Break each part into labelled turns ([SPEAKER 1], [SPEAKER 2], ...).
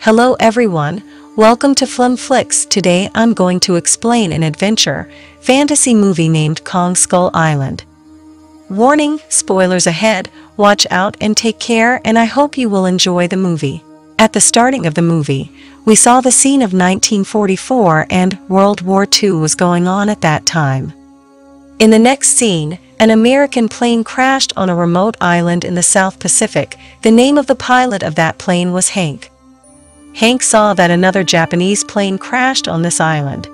[SPEAKER 1] Hello everyone, welcome to FilmFlix. Today I'm going to explain an adventure fantasy movie named Kong Skull Island. Warning, spoilers ahead, watch out and take care, and I hope you will enjoy the movie. At the starting of the movie, we saw the scene of 1944 and World War II was going on at that time. In the next scene, an American plane crashed on a remote island in the South Pacific. The name of the pilot of that plane was Hank. Hank saw that another Japanese plane crashed on this island.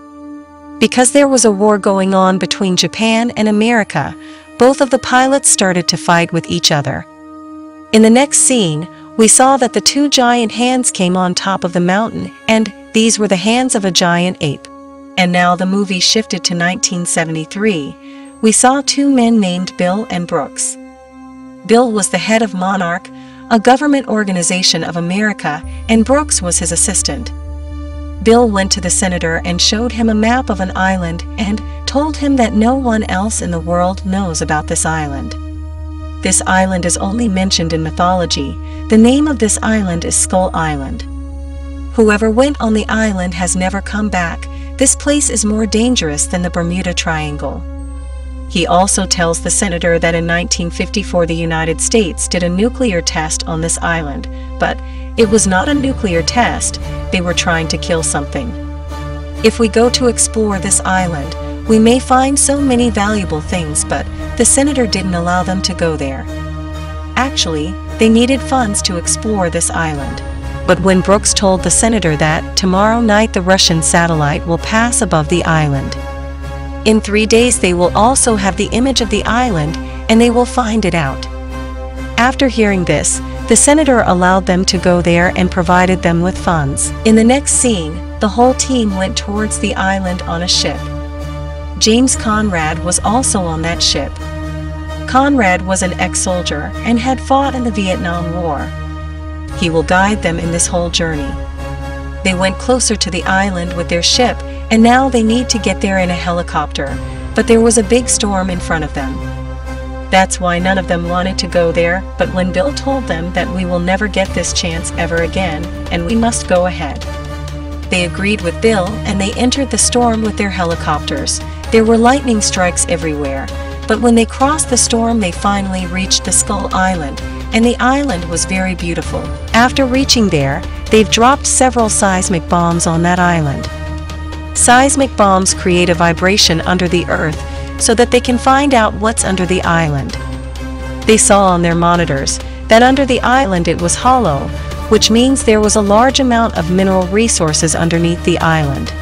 [SPEAKER 1] Because there was a war going on between Japan and America, both of the pilots started to fight with each other. In the next scene, we saw that the two giant hands came on top of the mountain, and these were the hands of a giant ape. And now the movie shifted to 1973. We saw two men named Bill and Brooks. Bill was the head of Monarch, a government organization of America, and Brooks was his assistant. Bill went to the senator and showed him a map of an island and told him that no one else in the world knows about this island. This island is only mentioned in mythology. The name of this island is Skull Island. Whoever went on the island has never come back. This place is more dangerous than the Bermuda Triangle. He also tells the senator that in 1954 the United States did a nuclear test on this island, but it was not a nuclear test. They were trying to kill something. If we go to explore this island, we may find so many valuable things, but the senator didn't allow them to go there. Actually, they needed funds to explore this island. But when Brooks told the senator that tomorrow night the Russian satellite will pass above the island. In 3 days they will also have the image of the island, and they will find it out. After hearing this, the senator allowed them to go there and provided them with funds. In the next scene, the whole team went towards the island on a ship. James Conrad was also on that ship. Conrad was an ex-soldier and had fought in the Vietnam War. He will guide them in this whole journey. They went closer to the island with their ship, and now they need to get there in a helicopter, but there was a big storm in front of them. That's why none of them wanted to go there, but when Bill told them that we will never get this chance ever again, and we must go ahead. They agreed with Bill, and they entered the storm with their helicopters. There were lightning strikes everywhere, but when they crossed the storm they finally reached the Skull Island, and the island was very beautiful. After reaching there, they've dropped several seismic bombs on that island. Seismic bombs create a vibration under the earth so that they can find out what's under the island. They saw on their monitors that under the island it was hollow, which means there was a large amount of mineral resources underneath the island.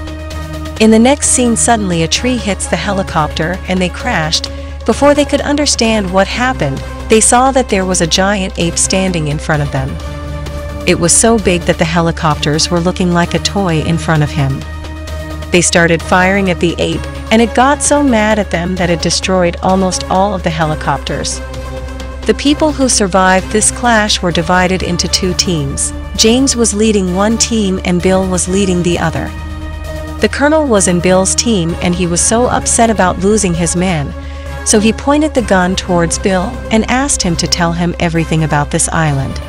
[SPEAKER 1] In the next scene, suddenly a tree hits the helicopter and they crashed. Before they could understand what happened, they saw that there was a giant ape standing in front of them. It was so big that the helicopters were looking like a toy in front of him. They started firing at the ape, and it got so mad at them that it destroyed almost all of the helicopters. The people who survived this clash were divided into two teams. James was leading one team and Bill was leading the other. The colonel was in Bill's team and he was so upset about losing his men, so he pointed the gun towards Bill and asked him to tell him everything about this island.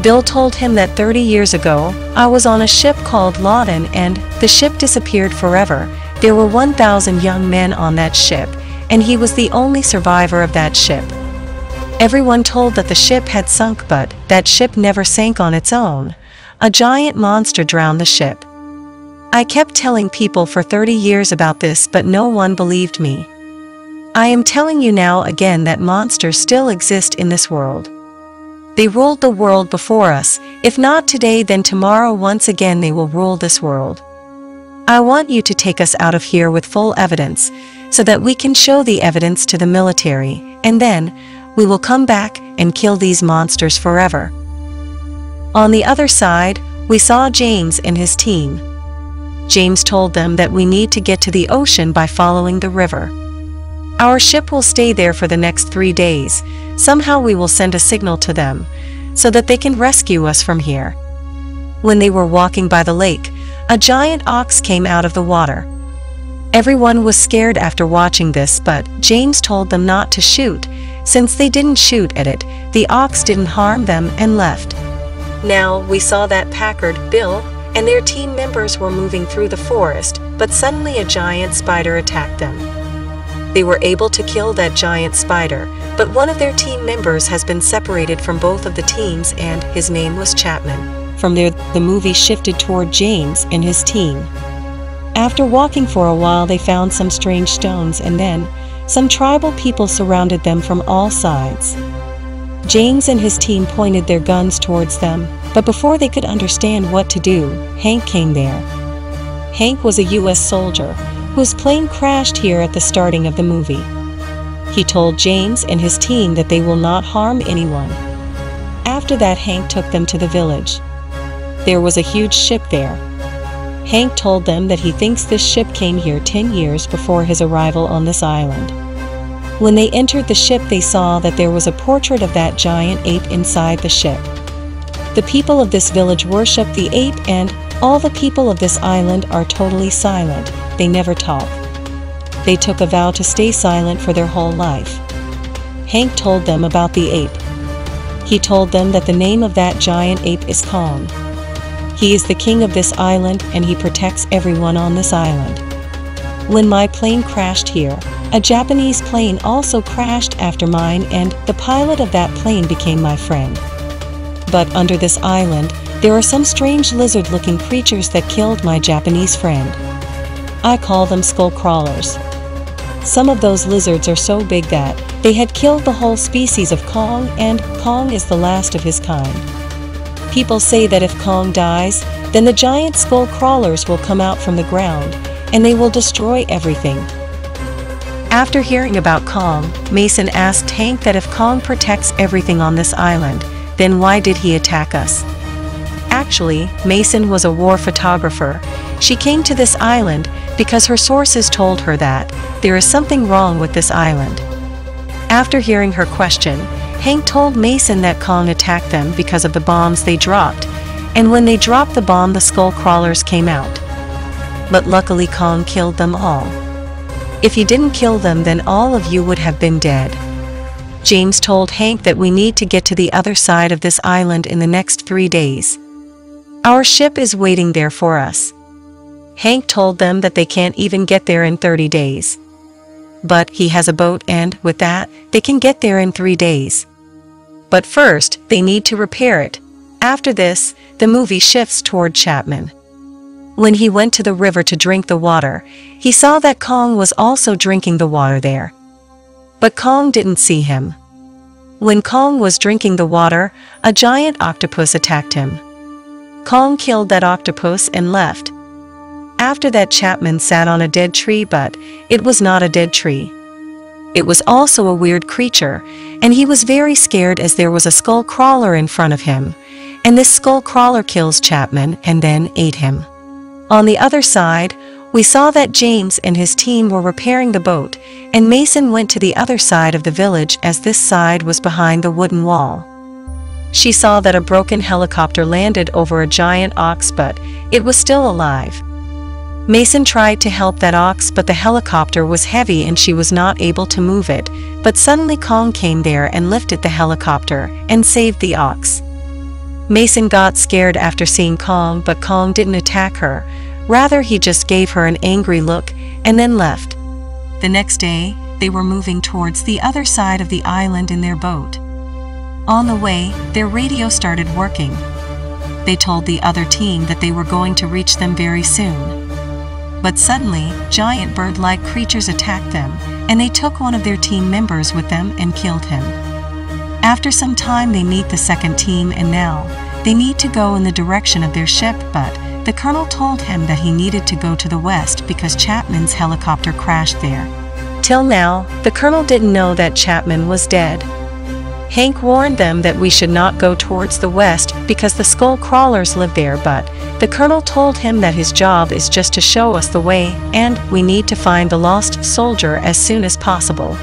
[SPEAKER 1] Bill told him that 30 years ago, I was on a ship called Lawton and the ship disappeared forever. There were 1,000 young men on that ship, and he was the only survivor of that ship. Everyone told that the ship had sunk, but that ship never sank on its own. A giant monster drowned the ship. I kept telling people for 30 years about this, but no one believed me. I am telling you now again that monsters still exist in this world. They ruled the world before us. If not today, then tomorrow once again they will rule this world. I want you to take us out of here with full evidence, so that we can show the evidence to the military, and then we will come back and kill these monsters forever. On the other side, we saw James and his team. James told them that we need to get to the ocean by following the river. Our ship will stay there for the next 3 days. Somehow we will send a signal to them, so that they can rescue us from here. When they were walking by the lake, a giant ox came out of the water. Everyone was scared after watching this, but James told them not to shoot. Since they didn't shoot at it, the ox didn't harm them and left. Now, we saw that Packard, Bill, and their team members were moving through the forest, but suddenly a giant spider attacked them. They were able to kill that giant spider, but one of their team members has been separated from both of the teams, and his name was Chapman. From there, the movie shifted toward James and his team. After walking for a while, they found some strange stones, and then some tribal people surrounded them from all sides. James and his team pointed their guns towards them, but before they could understand what to do, Hank came there. Hank was a U.S. soldier whose plane crashed here at the starting of the movie. He told James and his team that they will not harm anyone. After that, Hank took them to the village. There was a huge ship there. Hank told them that he thinks this ship came here 10 years before his arrival on this island. When they entered the ship, they saw that there was a portrait of that giant ape inside the ship. The people of this village worship the ape, and all the people of this island are totally silent. They never talk. They took a vow to stay silent for their whole life. Hank told them about the ape. He told them that the name of that giant ape is Kong. He is the king of this island, and he protects everyone on this island. When my plane crashed here, a Japanese plane also crashed after mine, and the pilot of that plane became my friend. But under this island, there are some strange lizard-looking creatures that killed my Japanese friend. I call them skull crawlers. Some of those lizards are so big that they had killed the whole species of Kong, and Kong is the last of his kind. People say that if Kong dies, then the giant skull crawlers will come out from the ground, and they will destroy everything. After hearing about Kong, Mason asked Hank that if Kong protects everything on this island, then why did he attack us? Actually, Mason was a war photographer. She came to this island because her sources told her that there is something wrong with this island. After hearing her question, Hank told Mason that Kong attacked them because of the bombs they dropped, and when they dropped the bomb, the skull crawlers came out. But luckily Kong killed them all. If he didn't kill them, then all of you would have been dead. James told Hank that we need to get to the other side of this island in the next 3 days. Our ship is waiting there for us. Hank told them that they can't even get there in 30 days. But he has a boat, and with that, they can get there in 3 days. But first, they need to repair it. After this, the movie shifts toward Chapman. When he went to the river to drink the water, he saw that Kong was also drinking the water there. But Kong didn't see him. When Kong was drinking the water, a giant octopus attacked him. Kong killed that octopus and left. After that, Chapman sat on a dead tree, but it was not a dead tree. It was also a weird creature, and he was very scared as there was a skull crawler in front of him, and this skull crawler kills Chapman and then ate him. On the other side, we saw that James and his team were repairing the boat, and Mason went to the other side of the village as this side was behind the wooden wall. She saw that a broken helicopter landed over a giant ox, but it was still alive. Mason tried to help that ox, but the helicopter was heavy and she was not able to move it, but suddenly Kong came there and lifted the helicopter and saved the ox. Mason got scared after seeing Kong, but Kong didn't attack her. Rather, he just gave her an angry look and then left. The next day, they were moving towards the other side of the island in their boat. On the way, their radio started working. They told the other team that they were going to reach them very soon. But suddenly, giant bird-like creatures attacked them, and they took one of their team members with them and killed him. After some time, they meet the second team, and now they need to go in the direction of their ship, but the colonel told him that he needed to go to the west because Chapman's helicopter crashed there. Till now, the colonel didn't know that Chapman was dead. Hank warned them that we should not go towards the west because the skull crawlers live there, but the colonel told him that his job is just to show us the way, and we need to find the lost soldier as soon as possible.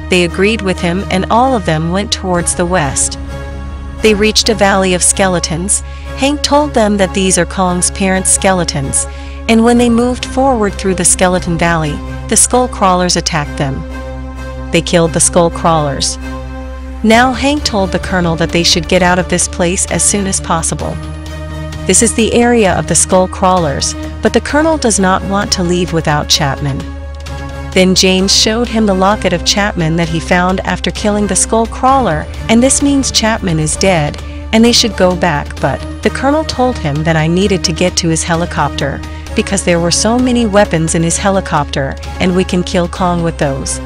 [SPEAKER 1] They agreed with him, and all of them went towards the west. They reached a valley of skeletons. Hank told them that these are Kong's parents' skeletons, and when they moved forward through the skeleton valley, the skull crawlers attacked them. They killed the skull crawlers. Now Hank told the colonel that they should get out of this place as soon as possible. This is the area of the skull crawlers, but the colonel does not want to leave without Chapman. Then James showed him the locket of Chapman that he found after killing the skull crawler, and this means Chapman is dead, and they should go back, but the colonel told him that I needed to get to his helicopter, because there were so many weapons in his helicopter, and we can kill Kong with those.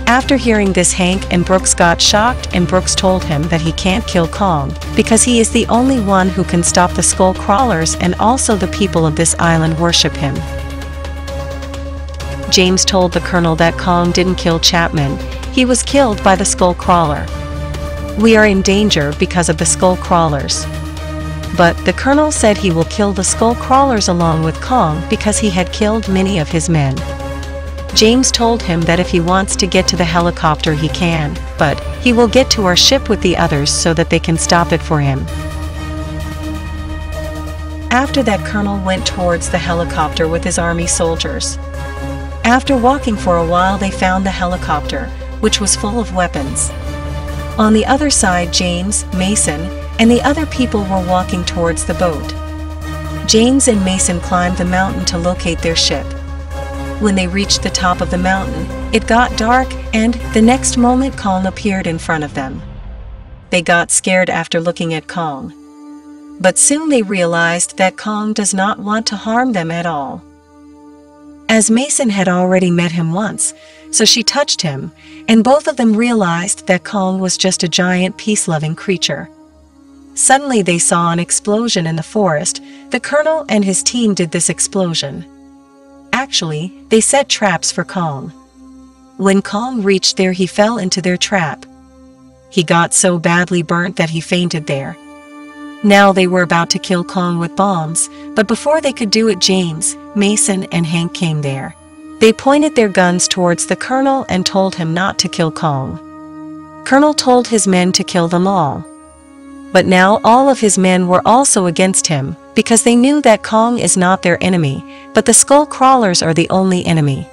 [SPEAKER 1] After hearing this, Hank and Brooks got shocked, and Brooks told him that he can't kill Kong, because he is the only one who can stop the skull crawlers, and also the people of this island worship him. James told the colonel that Kong didn't kill Chapman, he was killed by the skull crawler. We are in danger because of the skull crawlers. But the colonel said he will kill the skull crawlers along with Kong because he had killed many of his men. James told him that if he wants to get to the helicopter he can, but he will get to our ship with the others so that they can stop it for him. After that, Colonel went towards the helicopter with his army soldiers. After walking for a while, they found the helicopter, which was full of weapons. On the other side, James, Mason, and the other people were walking towards the boat. James and Mason climbed the mountain to locate their ship. When they reached the top of the mountain, it got dark, and the next moment Kong appeared in front of them. They got scared after looking at Kong. But soon they realized that Kong does not want to harm them at all. As Mason had already met him once, so she touched him, and both of them realized that Kong was just a giant peace-loving creature. Suddenly they saw an explosion in the forest. The colonel and his team did this explosion. Actually, they set traps for Kong. When Kong reached there, he fell into their trap. He got so badly burnt that he fainted there. Now they were about to kill Kong with bombs, but before they could do it, James, Mason, and Hank came there. They pointed their guns towards the colonel and told him not to kill Kong. Colonel told his men to kill them all. But now all of his men were also against him, because they knew that Kong is not their enemy, but the skull crawlers are the only enemy.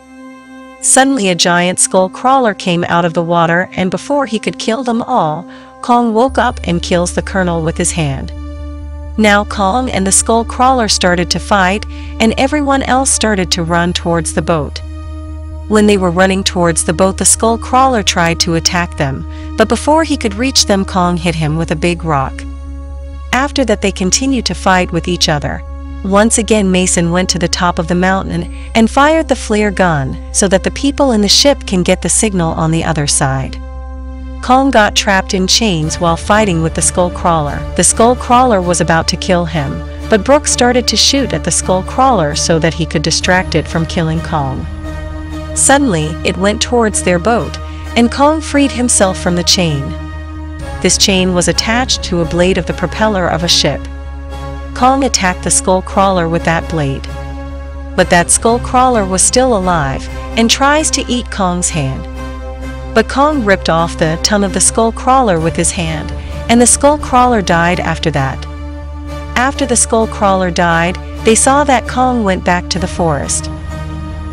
[SPEAKER 1] Suddenly a giant skull crawler came out of the water, and before he could kill them all, Kong woke up and kills the colonel with his hand. Now Kong and the skull crawler started to fight, and everyone else started to run towards the boat. When they were running towards the boat, the skull crawler tried to attack them, but before he could reach them, Kong hit him with a big rock. After that, they continued to fight with each other. Once again, Mason went to the top of the mountain and fired the flare gun so that the people in the ship can get the signal on the other side. Kong got trapped in chains while fighting with the skull crawler. The skull crawler was about to kill him, but Brooks started to shoot at the skull crawler so that he could distract it from killing Kong. Suddenly, it went towards their boat, and Kong freed himself from the chain. This chain was attached to a blade of the propeller of a ship. Kong attacked the skull crawler with that blade. But that skull crawler was still alive and tries to eat Kong's hand. But Kong ripped off the tongue of the skull crawler with his hand, and the skull crawler died after that. After the skull crawler died, they saw that Kong went back to the forest.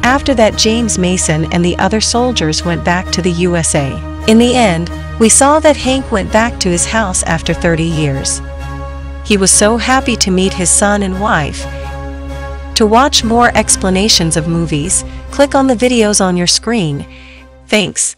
[SPEAKER 1] After that, James, Mason, and the other soldiers went back to the USA. In the end, we saw that Hank went back to his house after 30 years. He was so happy to meet his son and wife. To watch more explanations of movies, click on the videos on your screen. Thanks.